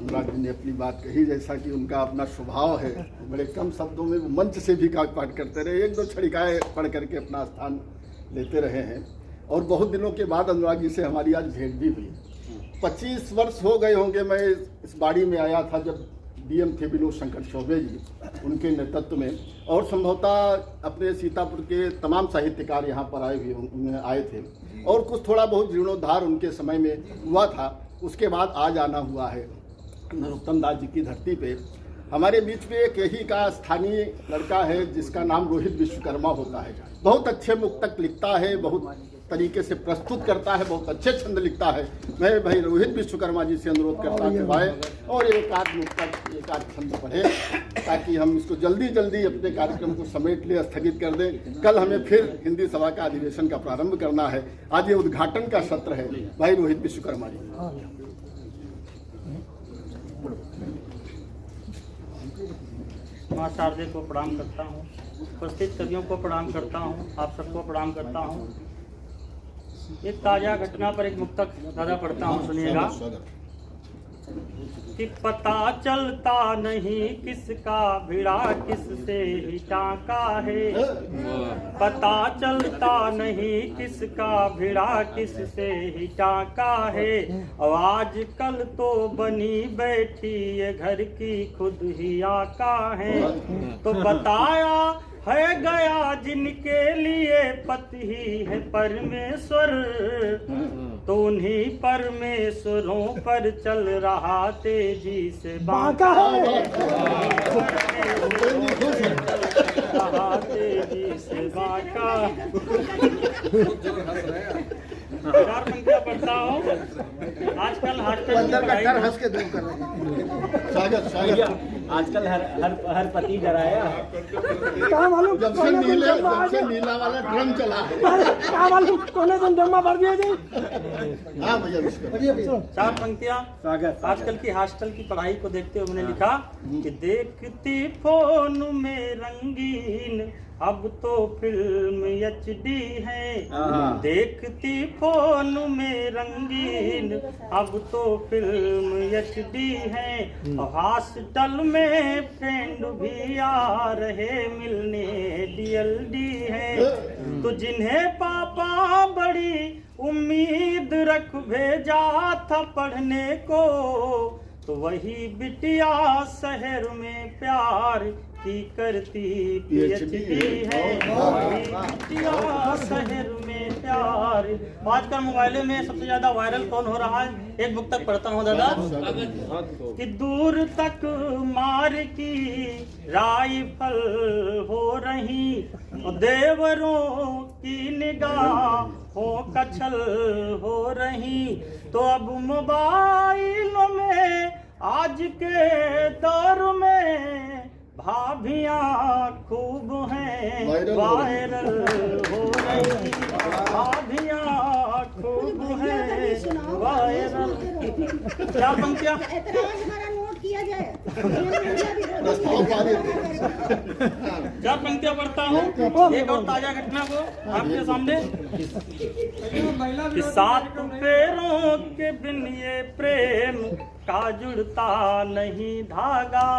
अनुराग जी ने अपनी बात कही, जैसा कि उनका अपना स्वभाव है, बड़े कम शब्दों में वो मंच से भी काव्य पाठ करते रहे, एक दो छड़िकाएँ पढ़ करके अपना स्थान लेते रहे हैं। और बहुत दिनों के बाद अनुराग जी से हमारी आज भेंट भी हुई। 25 वर्ष हो गए होंगे मैं इस बाड़ी में आया था जब डीएम थे विनोद शंकर चौबे जी, उनके नेतृत्व में, और संभवतः अपने सीतापुर के तमाम साहित्यकार यहाँ पर आए थे, और कुछ थोड़ा बहुत जीर्णोद्धार उनके समय में हुआ था। उसके बाद आज आना हुआ है नरोत्तम दास जी की धरती पे। हमारे बीच में एक यही का स्थानीय लड़का है जिसका नाम रोहित विश्वकर्मा होता है। बहुत अच्छे मुक्तक लिखता है, बहुत तरीके से प्रस्तुत करता है, बहुत अच्छे छंद लिखता है। मैं भाई रोहित विश्वकर्मा जी से अनुरोध करता हूँ भाई और एक आध मुक्तक, एक आध छंद पढ़े, ताकि हम इसको जल्दी जल्दी अपने कार्यक्रम को समेट ले, स्थगित कर दें। कल हमें फिर हिंदी सभा का अधिवेशन का प्रारंभ करना है। आज ये उद्घाटन का सत्र है। भाई रोहित विश्वकर्मा जी। माँ शारदे को प्रणाम करता हूँ, उपस्थित कवियों को प्रणाम करता हूँ, आप सबको प्रणाम करता हूँ। एक ताजा घटना पर एक मुक्तक दादा पढ़ता हूँ, सुनिएगा। कि पता चलता नहीं किसका भिड़ा किससे ही टाका है, पता चलता नहीं किसका भिड़ा किससे ही टाका है। आज कल तो बनी बैठी ये घर की खुद ही आका है। तो बताया है गया जिनके लिए पति ही है परमेश्वर, तो उन्हीं परमेश्वरों पर चल रहा तेजी से बांका है। रहा तेजी से बांका। चार पंक्तियां पढ़ता हूँ। आजकल आजकल हर पति डराया। क्या मालूम जब से नीला वाला ड्रम चला है। क्या मालूम कोने दिन जमा भर दिए थे। हाँ भैया, चार पंक्तियां। आजकल की हॉस्टल की पढ़ाई को देखते हुए मैंने लिखा कि देखती फोन में रंगीन अब तो फिल्म HD है, देखती फोन में रंगीन अब तो फिल्म HD है। हॉस्टल में फ्रेंड भी आ रहे मिलने DLD है। तो जिन्हें पापा बड़ी उम्मीद रख भेजा था पढ़ने को, तो वही बिटिया शहर में प्यार की करती PhD है। बिटिया शहर में प्यार। आजकल मोबाइल में सबसे ज्यादा वायरल कौन हो रहा है? एक मुक्तक पढ़ता हूँ दादा। कि दूर तक मार की राइफल हो रही, देवरों की निगाहों का छल हो रही। तो अब मोबाइलों में आज के दौर में भाभियाँ खूब हैं वायरल हो रही, भाभियाँ खूब हैं वायरल। क्या पंक्तियाँ चार पंक्तियाँ पढ़ता हूँ। एक और ताजा घटना को आपके सामने। कि 7 पैरों के बिन ये प्रेम का जुड़ता नहीं धागा,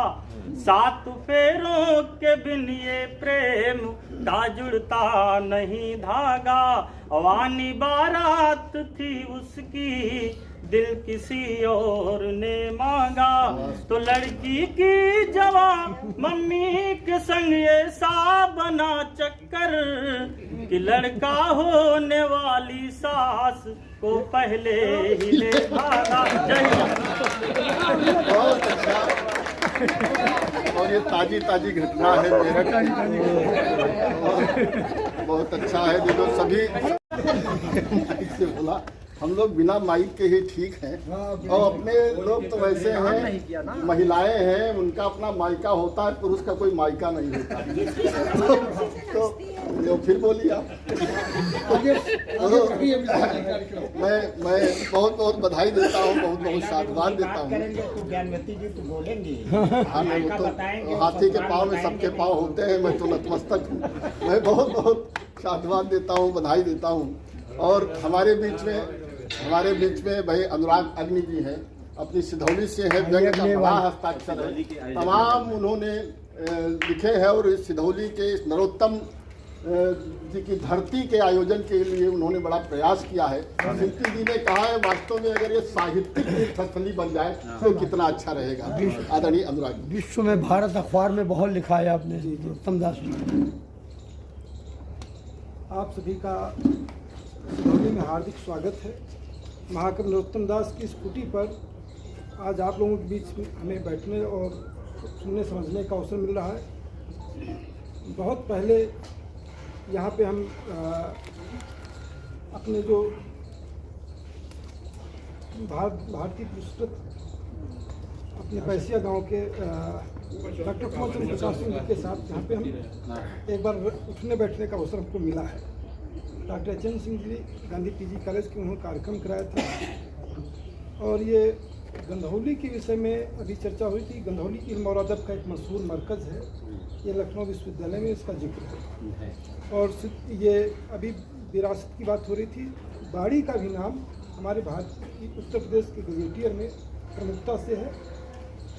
7 पैरों के बिन ये प्रेम का जुड़ता नहीं धागा। वानी बारात थी उसकी दिल किसी और ने मांगा। तो लड़की की जवान मम्मी के संग ऐसा बना चक्कर कि लड़का होने वाली सास को पहले ही ले भागा। बहुत अच्छा। और ये ताजी घटना है मेरठ की। बहुत अच्छा है। देखो सभी से बोला, हम लोग बिना माइक के ही ठीक हैं, और अपने लोग तो वैसे हैं, महिलाएं हैं उनका अपना माइका होता है, पुरुष का कोई माइका नहीं होता। तो फिर बोलिए आप। मैं बहुत बहुत बधाई देता हूँ, बहुत बहुत साधुवाद देता हूँ। हाँ, वो तो हाथी के पाँव में सबके पाँव होते हैं, मैं तो नतमस्तक हूँ। मैं बहुत बहुत साधुवाद देता हूँ, बधाई देता हूँ। और हमारे बीच में भाई अनुराग अग्नि जी हैं, अपनी सिधौली से है, व्यंग का बड़ा हस्ताक्षर है, तमाम उन्होंने लिखे हैं। और इस सिधौली के इस नरोत्तम जी की धरती के आयोजन के लिए उन्होंने बड़ा प्रयास किया है। शिल्पी जी ने कहा है वास्तव में अगर ये साहित्यिक तीर्थस्थली बन जाए तो कितना अच्छा रहेगा। आदरणीय अनुराग, विश्व में भारत अखबार में बहुत लिखा है आपने नरोत्तम दास। आप सभी का सिधौली में हार्दिक स्वागत है। महाकवि नरोत्तम दास की स्कूटी पर आज आप लोगों के बीच में हमें बैठने और सुनने समझने का अवसर मिल रहा है। बहुत पहले यहाँ पे हम अपने जो भारतीय पुरस्कृत अपने पैसिया गांव के डॉक्टर कुंवर चंद्र प्रकाश सिंह जी के साथ यहाँ पे हम एक बार उठने बैठने का अवसर हमको मिला है। Doctor H N. Singh ji Gandhi PG college के उन्होंने कार्यक्रम कराया था और ये गंधौली के विषय में अभी चर्चा हुई थी। गंधौली इल्म और अदब का एक मशहूर मरकज़ है, ये लखनऊ विश्वविद्यालय में इसका जिक्र है। और ये अभी विरासत की बात हो रही थी। बाड़ी का भी नाम हमारे भारत की उत्तर प्रदेश के गजेटियर में प्रमुखता से है।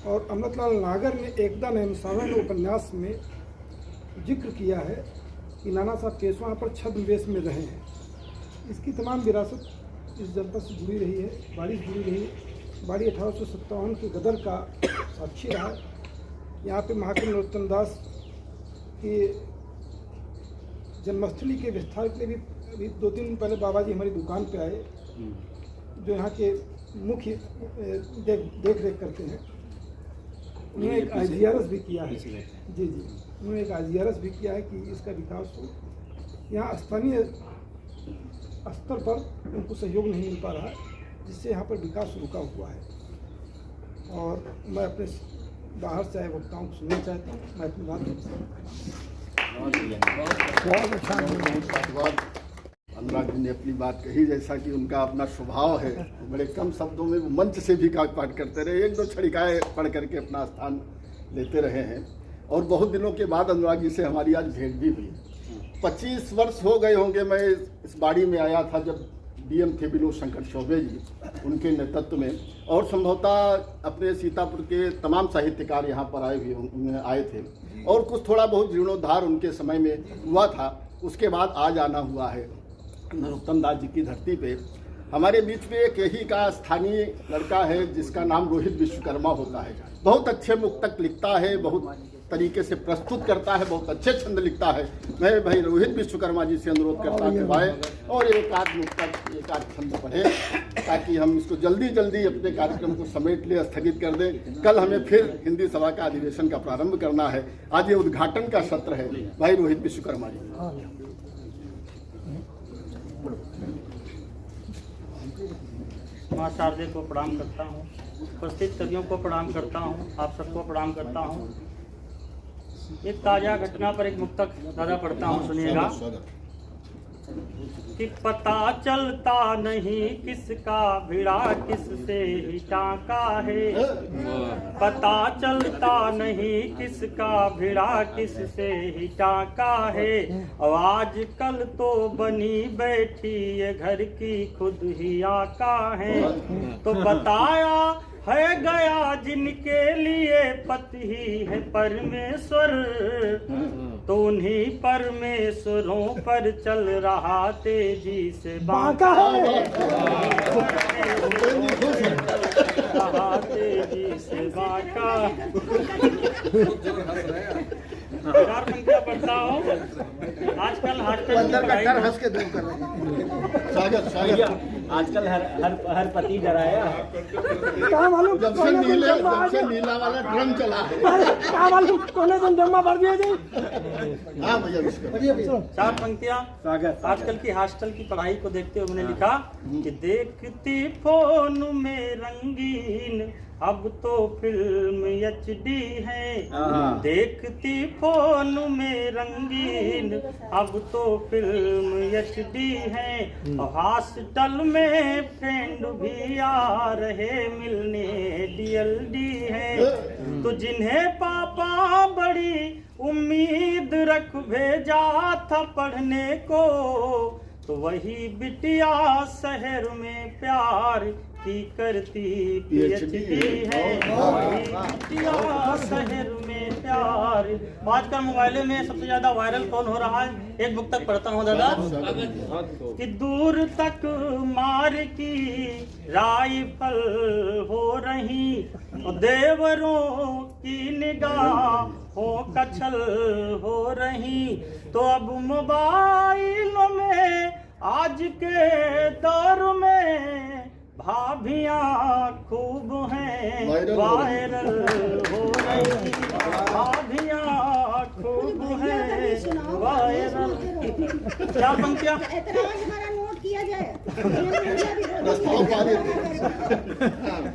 और अमृतलाल नागर ने एकदा नयनसारण उपन्यास में जिक्र किया है कि नाना साहब पेशवा पर छद्मवेश में रहे हैं। इसकी तमाम विरासत इस जनपद से जुड़ी रही है, बाड़ी से जुड़ी रही है। बाड़ी 1857 के गदर का साक्षी रहा। यहाँ पे महाकवि नरोत्तम दास की जन्मस्थली के विस्तार के लिए भी अभी 2-3 दिन पहले बाबा जी हमारी दुकान पे आए, जो यहाँ के मुख्य देख रेख करते हैं। उन्होंने एक IGRS भी किया है। जी, उन्होंने एक IGRS भी किया है कि इसका विकास हो। यहाँ स्थानीय स्तर पर उनको सहयोग नहीं मिल पा रहा है, जिससे यहाँ पर विकास रुका हुआ है। और मैं अपने बाहर से आए वक्ताओं को सुनना चाहता हूँ। मैं अपनी बात अनुराग जी ने अपनी बात कही, जैसा कि उनका अपना स्वभाव है, बड़े कम शब्दों में वो मंच से भी काट पाट करते रहे, 1-2 छड़िकाएँ पढ़ करके अपना स्थान लेते रहे हैं। और बहुत दिनों के बाद अनुराग जी से हमारी आज भेंट भी हुई। 25 वर्ष हो गए होंगे मैं इस बाड़ी में आया था जब DM थे विनोद शंकर चौबे जी, उनके नेतृत्व में। और संभवतः अपने सीतापुर के तमाम साहित्यकार यहाँ पर आए थे और कुछ थोड़ा बहुत जीर्णोद्धार उनके समय में हुआ था। उसके बाद आज आना हुआ है नरोत्तम दास जी की धरती पे। हमारे बीच में एक यही का स्थानीय लड़का है जिसका नाम रोहित विश्वकर्मा होता है। बहुत अच्छे मुक्तक लिखता है, बहुत तरीके से प्रस्तुत करता है, बहुत अच्छे छंद लिखता है। मैं भाई रोहित विश्वकर्मा जी से अनुरोध करता कि आए और एक आध मुक्तक, एक आध छंद पढ़े, ताकि हम इसको जल्दी अपने कार्यक्रम को समेट ले, स्थगित कर दें। कल हमें फिर हिंदी सभा का अधिवेशन का प्रारंभ करना है। आज ये उद्घाटन का सत्र है। भाई रोहित विश्वकर्मा जी। माँ शारदे को प्रणाम करता हूँ, उपस्थित कवियों को प्रणाम करता हूँ, आप सबको प्रणाम करता हूँ। एक ताजा घटना पर एक मुक्तक दादा पढ़ता हूँ, सुनिएगा। कि पता चलता नहीं किसका भिड़ा किससे ही टाका है, पता चलता नहीं किसका भिड़ा किससे ही टाका है। आज कल तो बनी बैठी ये घर की खुद ही आका है। तो बताया है गया जिनके लिए पति ही है परमेश्वर, तो उन्हीं परमेश्वरों पर चल रहा तेजी से बांका है। तेजी से बांका। चार पंक्तियां पढ़ता हूँ। आजकल हंस के दूर कर रहे हैं। स्वागत आजकल हर पति डराया। क्या मालूम जब से नीला वाला ड्रम चला है। क्या मालूम कोने दिन जमा भर दिए जी। हाँ भैया, 4 पंक्तियां। आजकल की हॉस्टल की पढ़ाई को देखते हुए मैंने लिखा कि देखती फोन में रंगीन अब तो फिल्म HD है, देखती फोन में रंगीन अब तो फिल्म HD है। हॉस्टल में फ्रेंड भी आ रहे मिलने DLD है। तो जिन्हें पापा बड़ी उम्मीद रख भेजा था पढ़ने को, तो वही बिटिया शहर में प्यार की करती PhD है, बिटिया शहर में प्यार। आजकल मोबाइल में सबसे ज्यादा वायरल कौन हो रहा है? एक बुक तक पढ़ता हूँ दादा कि दूर तक मार की राइफल हो रही, देवरों की निगाहों का छल हो रही। तो अब मोबाइलों में आज के दौर में भाभियाँ खूब हैं वायरल हो रही, भाभियाँ खूब हैं वायरल। क्या पंक्तियाँ नोट किया जाए।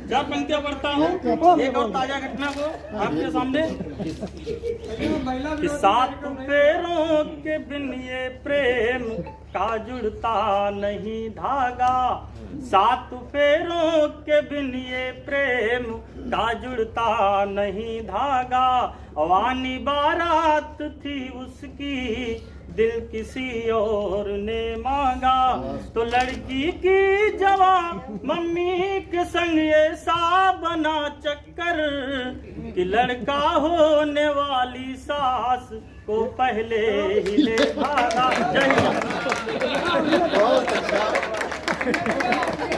चार पंक्तियाँ पढ़ता हूँ, एक और ताजा घटना को आपके सामने। कि 7 फेरों के बिन ये प्रेम का जुड़ता नहीं धागा, 7 फेरों के बिन ये प्रेम का जुड़ता नहीं धागा। अवानी बारात थी उसकी, दिल किसी और ने मांगा। तो लड़की की जवान मम्मी के संग ऐसा बना चक्कर कि लड़का होने वाली सास को पहले ही ले भागा। बहुत अच्छा।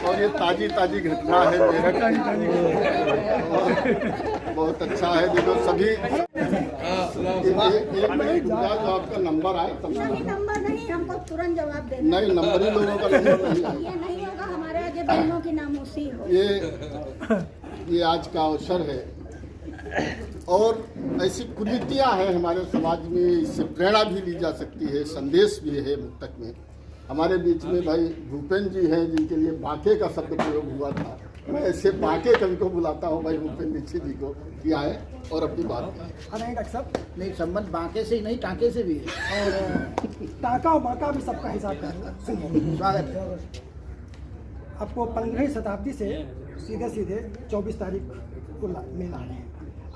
और ये ताजी ताजी घटना है मेरठ की। बहुत अच्छा है। देखो सभी एक मिनट जो आपका नंबर आए तब नंबर नहीं, हमको तुरंत जवाब देना। नहीं, नंबर ही लोगों का नंबर नहीं आया। ये नहीं होगा, हमारे आगे बहनों की नामोसी हो। ये आज का अवसर है और ऐसी कुरीतियाँ हैं हमारे समाज में, इससे प्रेरणा भी ली जा सकती है, संदेश भी है मुक्तक में। हमारे बीच में भाई भूपेन जी हैं जिनके लिए बांके का शब्द प्रयोग हुआ था। मैं ऐसे बांके कवि को बुलाता हूँ भाई भूपेन दीक्षित जी को कि आए और अपनी बात करें। नहीं डॉक्टर साहब, नहीं, संबंध बांके से ही नहीं टाँके से भी है। और टाँका और बांका भी सबका हिसाब कर सुनिए। स्वागत है। आपको 15वीं शताब्दी से सीधे सीधे 24 तारीख को मेला रहे हैं।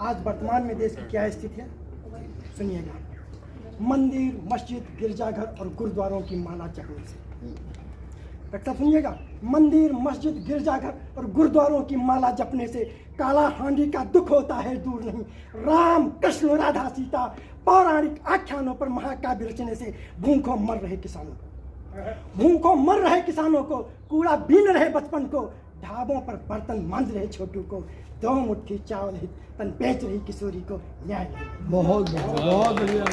आज वर्तमान में देश की क्या स्थिति है सुनिएगा। मंदिर, मस्जिद, गिरजाघर और गुरुद्वारों की माला जपने से, डॉक्टर सुनिएगा, मंदिर, मस्जिद, गिरजाघर और गुरुद्वारों की माला जपने से काला हांडी का दुख होता है दूर नहीं। राम, कृष्ण, राधा, सीता, पौराणिक आख्यानों पर महाकाव्य रचने से भूखों मर रहे किसानों को, कूड़ा बीन रहे बचपन को, ढाबों पर बर्तन मांज रहे छोटू को, 2 मुट्ठी चावल हित तन बेच रही किशोरी को न्याय नहीं। बहुत बढ़िया।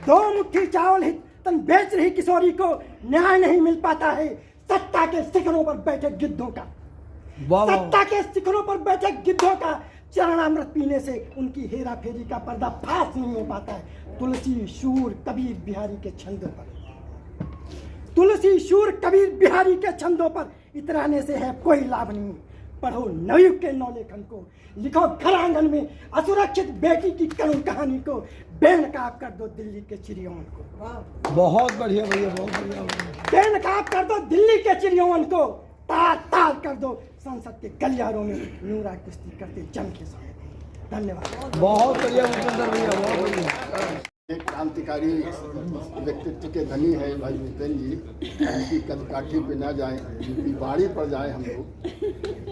2 मुट्ठी चावल हित तन बेच रही किशोरी को न्याय नहीं मिल पाता है सत्ता के शिखरों पर बैठे गिद्धों का। सत्ता के शिखरों पर बैठे गिद्धों का चरणामृत पीने से उनकी हेरा फेरी का पर्दा फाश नहीं हो पाता है। तुलसी, शूर, कबीर बिहारी के छंदों पर, तुलसी, शूर, कबीर बिहारी के छंदों पर इतराने से है कोई लाभ नहीं। पढ़ो नवयुग के नौलेखन को, लिखो घर आंगन में असुरक्षित बेटी की करुण कहानी को, बेनकाब कर दो दिल्ली के चिड़ियों को। बहुत बढ़िया भैया, बहुत बढ़िया। बेनकाब कर दो दिल्ली के चिड़ियों को, ताल ताल कर दो संसद के गलियारों में नूरा कुश्ती करते जम के साथ। धन्यवाद। बहुत बढ़िया भैया, बहुत बढ़िया। एक क्रांतिकारी व्यक्तित्व के धनी है भाई भूपेन जी। उनकी कदकाठी पे ना जाएं, उनकी बाड़ी पर जाएं हम लोग,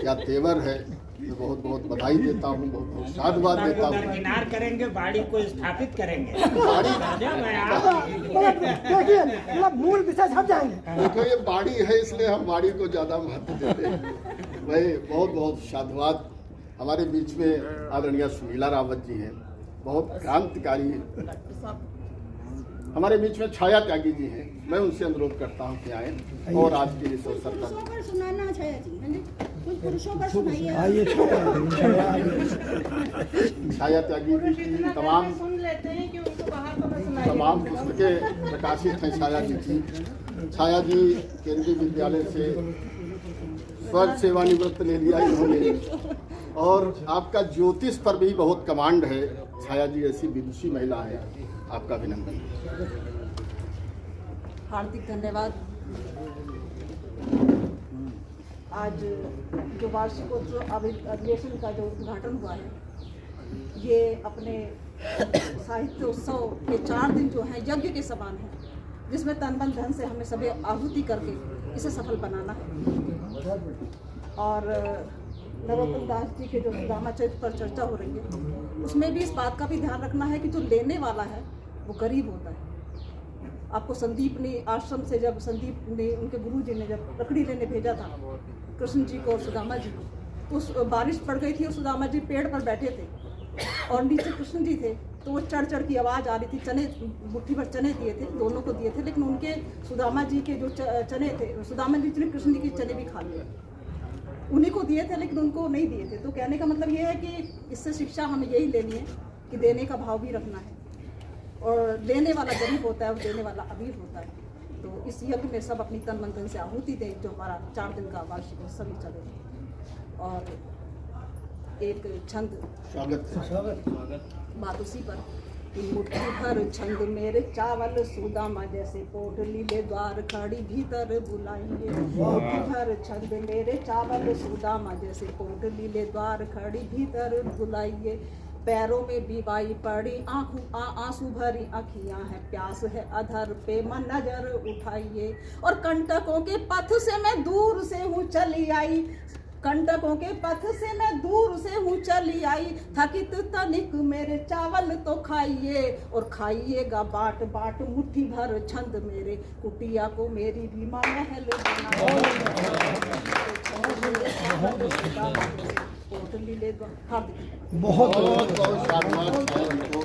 क्या तेवर है। मैं बहुत बहुत बधाई देता हूँ, बहुत बहुत साधुवाद देता हूँ। दरकिनार करेंगे, बाड़ी को स्थापित करेंगे। देखिए, मतलब मूल विषय हट जाएंगे। देखो ये बाड़ी है इसलिए हम बाड़ी को ज़्यादा महत्व देते हैं। भाई बहुत बहुत साधुवाद। हमारे बीच में आदरणीय सुनीला रावत जी हैं, बहुत क्रांतिकारी। हमारे बीच में छाया त्यागी जी हैं, मैं उनसे अनुरोध करता हूं कि आए और आज के इस अवसर पुरुषों पर सुनाना छाया जी, है ना? कुछ पुरुषों पर सुनाइए। छाया त्यागी जी की तमाम पुस्तकें प्रकाशित हैं। छाया जी केंद्रीय विद्यालय से स्वर्ग सेवानिवृत्त ले लिया इन्होंने, और आपका ज्योतिष पर भी बहुत कमांड है। छाया जी ऐसी विदुषी महिला है, आपका अभिनंदन। हार्दिक धन्यवाद। आज जो वार्षिकोत्सव अधिवेशन का जो उद्घाटन हुआ है, ये अपने साहित्य उत्सव के 4 दिन जो है यज्ञ के समान है, जिसमें तन मन धन से हमें सभी आहुति करके इसे सफल बनाना है। और नरोत्तम दास जी के जो सुदामा चरित्र पर चर्चा हो रही है, उसमें भी इस बात का भी ध्यान रखना है कि जो लेने वाला है वो गरीब होता है। आपको संदीप ने आश्रम से, जब संदीप ने, उनके गुरु जी ने जब लकड़ी लेने भेजा था कृष्ण जी को और सुदामा जी को, तो उस बारिश पड़ गई थी और सुदामा जी पेड़ पर बैठे थे और नीचे कृष्ण जी थे, तो वो चढ़ चढ़ की आवाज़ आ रही थी। चने, मुट्ठी भर चने दिए थे, दोनों को दिए थे, लेकिन उनके सुदामा जी के जो चने थे, सुदामा जी ने कृष्ण जी के चने भी खा लिए, उन्हीं को दिए थे लेकिन उनको नहीं दिए थे। तो कहने का मतलब ये है कि इससे शिक्षा हमें यही लेनी है कि देने का भाव भी रखना है, और लेने वाला गरीब होता है और देने वाला अमीर होता है। तो इस यज्ञ में सब अपनी तन मन धन से आहुति दें, जो हमारा 4 दिन का वार्षिक उत्सव ही चले। और एक छंद स्वागत बात उसी पर कि मुट्ठी भर छंद मेरे चावल सुदामा जैसे पोटली ले द्वार खड़ी भीतर बुलाएंगे। मुट्ठी भर छंद मेरे चावल सुदामा जैसे पोटली ले द्वार खड़ी भीतर बुलाइए। पैरों में बीवाई पड़ी आंसू भरी आँखियां हैं, प्यास है अधर पे मन नजर उठाइए। और कंटकों के पथ से मैं दूर से हूँ चली आई, कंटकों के पथ से मैं दूर से हूँ चली आई। थकित तनिक मेरे चावल तो खाइए, और खाइएगा बाट बाट मुट्ठी भर छंद मेरे, कुटिया को मेरी भी माँ महल बहुत बहुत साधुवाद है उनको।